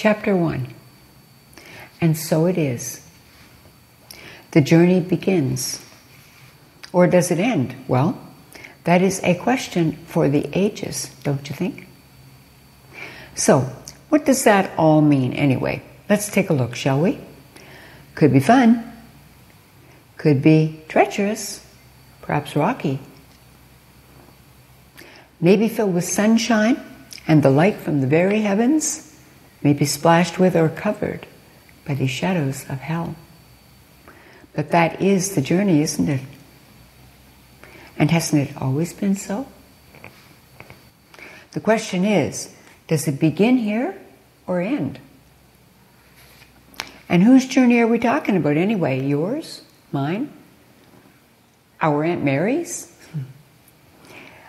Chapter 1. And so it is. The journey begins. Or does it end? Well, that is a question for the ages, don't you think? So, what does that all mean anyway? Let's take a look, shall we? Could be fun. Could be treacherous, perhaps rocky. Maybe filled with sunshine and the light from the very heavens. Maybe splashed with or covered by the shadows of hell. But that is the journey, isn't it? And hasn't it always been so? The question is, does it begin here or end? And whose journey are we talking about anyway? Yours? Mine? Our Aunt Mary's?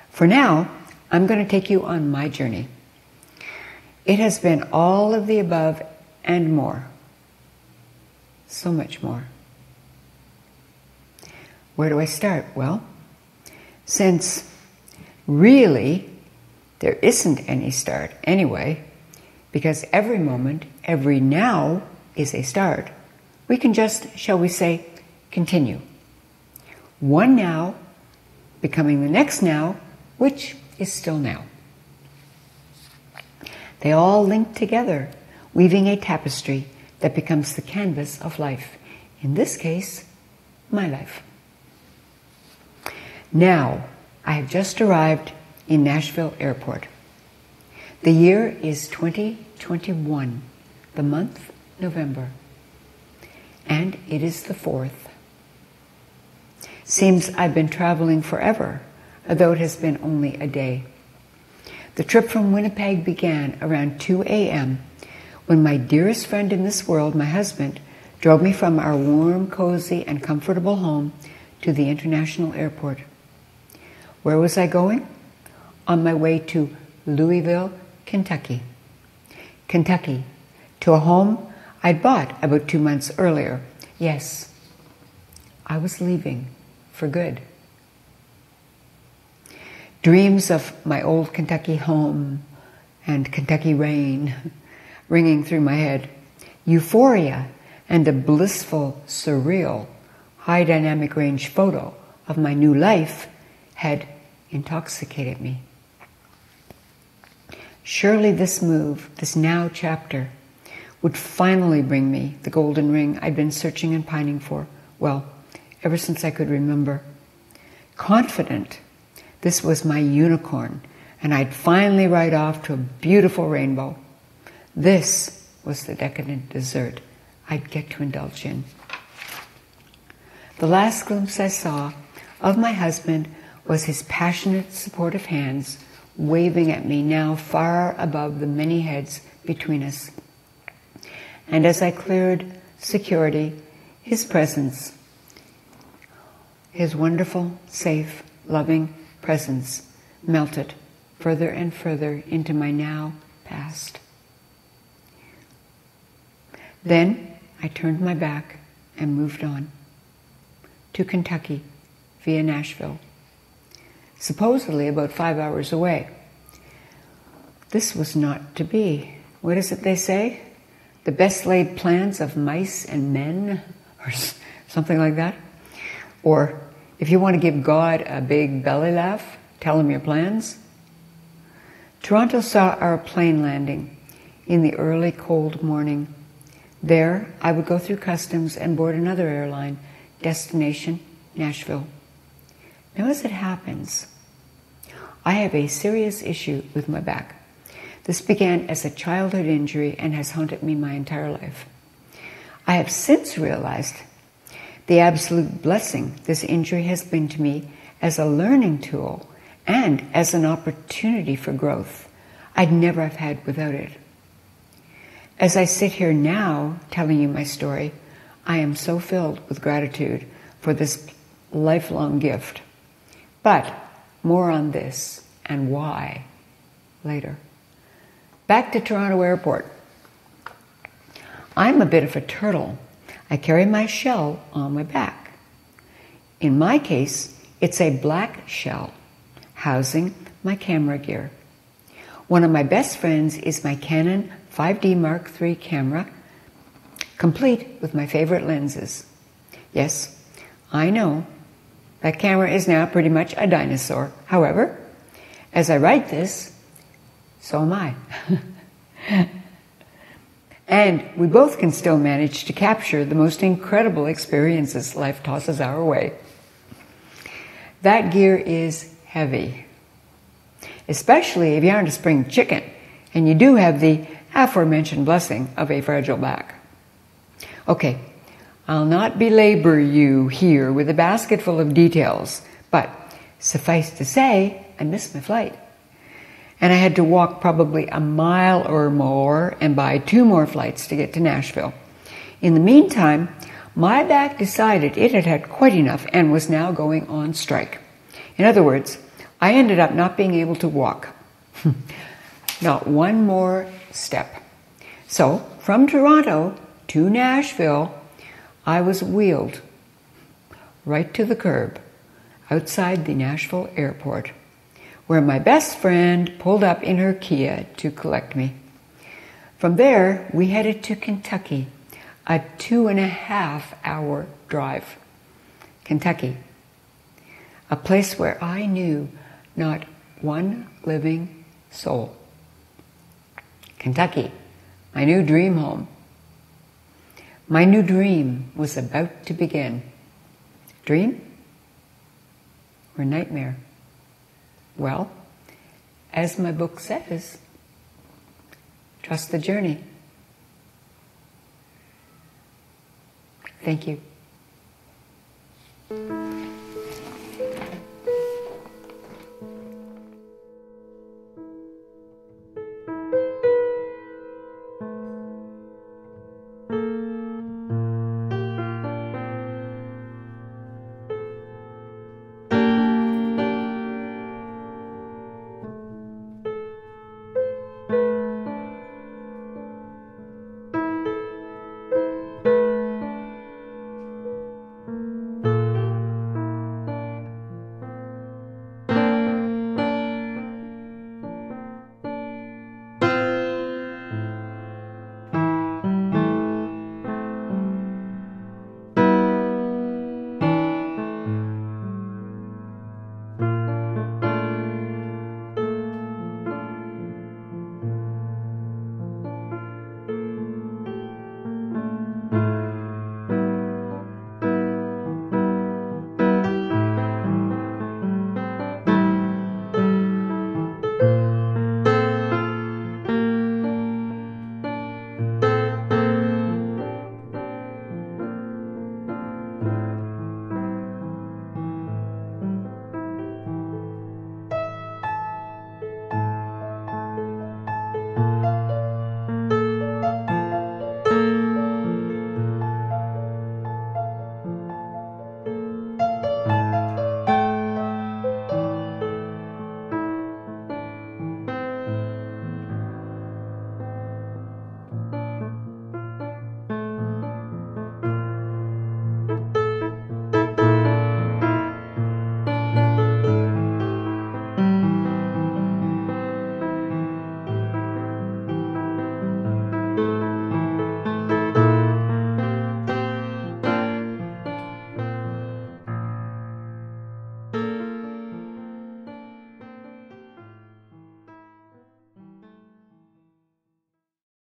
For now, I'm going to take you on my journey. It has been all of the above and more. So much more. Where do I start? Well, since really there isn't any start anyway, because every moment, every now is a start, we can just, shall we say, continue. One now becoming the next now, which is still now. They all link together, weaving a tapestry that becomes the canvas of life. In this case, my life. Now, I have just arrived in Nashville Airport. The year is 2021, the month November, and it is the 4th. Seems I've been traveling forever, although it has been only a day. The trip from Winnipeg began around 2 a.m. when my dearest friend in this world, my husband, drove me from our warm, cozy, and comfortable home to the international airport. Where was I going? On my way to Louisville, Kentucky. Kentucky, to a home I'd bought about 2 months earlier. Yes, I was leaving for good. Dreams of my old Kentucky home and Kentucky rain ringing through my head. Euphoria and a blissful, surreal, high dynamic range photo of my new life had intoxicated me. Surely this move, this now chapter, would finally bring me the golden ring I'd been searching and pining for, well, ever since I could remember. Confident this was my unicorn, and I'd finally ride off to a beautiful rainbow. This was the decadent dessert I'd get to indulge in. The last glimpse I saw of my husband was his passionate, supportive hands waving at me now far above the many heads between us. And as I cleared security, his presence, his wonderful, safe, loving presence melted further and further into my now past. Then I turned my back and moved on to Kentucky via Nashville, supposedly about 5 hours away. This was not to be. What is it they say? The best laid plans of mice and men, or something like that. Or if you want to give God a big belly laugh, tell him your plans. Toronto saw our plane landing in the early cold morning. There, I would go through customs and board another airline, destination Nashville. Now, as it happens, I have a serious issue with my back. This began as a childhood injury and has haunted me my entire life. I have since realized the absolute blessing this injury has been to me as a learning tool and as an opportunity for growth I'd never have had without it. As I sit here now telling you my story, I am so filled with gratitude for this lifelong gift. But more on this and why later. Back to Toronto Airport. I'm a bit of a turtle. I carry my shell on my back. In my case, it's a black shell housing my camera gear. One of my best friends is my Canon 5D Mark III camera, complete with my favorite lenses. Yes, I know, that camera is now pretty much a dinosaur. However, as I write this, so am I. And we both can still manage to capture the most incredible experiences life tosses our way. That gear is heavy, especially if you aren't a spring chicken and you do have the aforementioned blessing of a fragile back. Okay, I'll not belabor you here with a basket full of details, but suffice to say, I missed my flight. And I had to walk probably a mile or more and buy 2 more flights to get to Nashville. In the meantime, my back decided it had had quite enough and was now going on strike. In other words, I ended up not being able to walk. Not one more step. So, from Toronto to Nashville, I was wheeled right to the curb outside the Nashville airport, where my best friend pulled up in her Kia to collect me. From there, we headed to Kentucky, a 2.5-hour drive. Kentucky, a place where I knew not one living soul. Kentucky, my new dream home. My new dream was about to begin. Dream or nightmare? Well, as my book says, trust the journey. Thank you.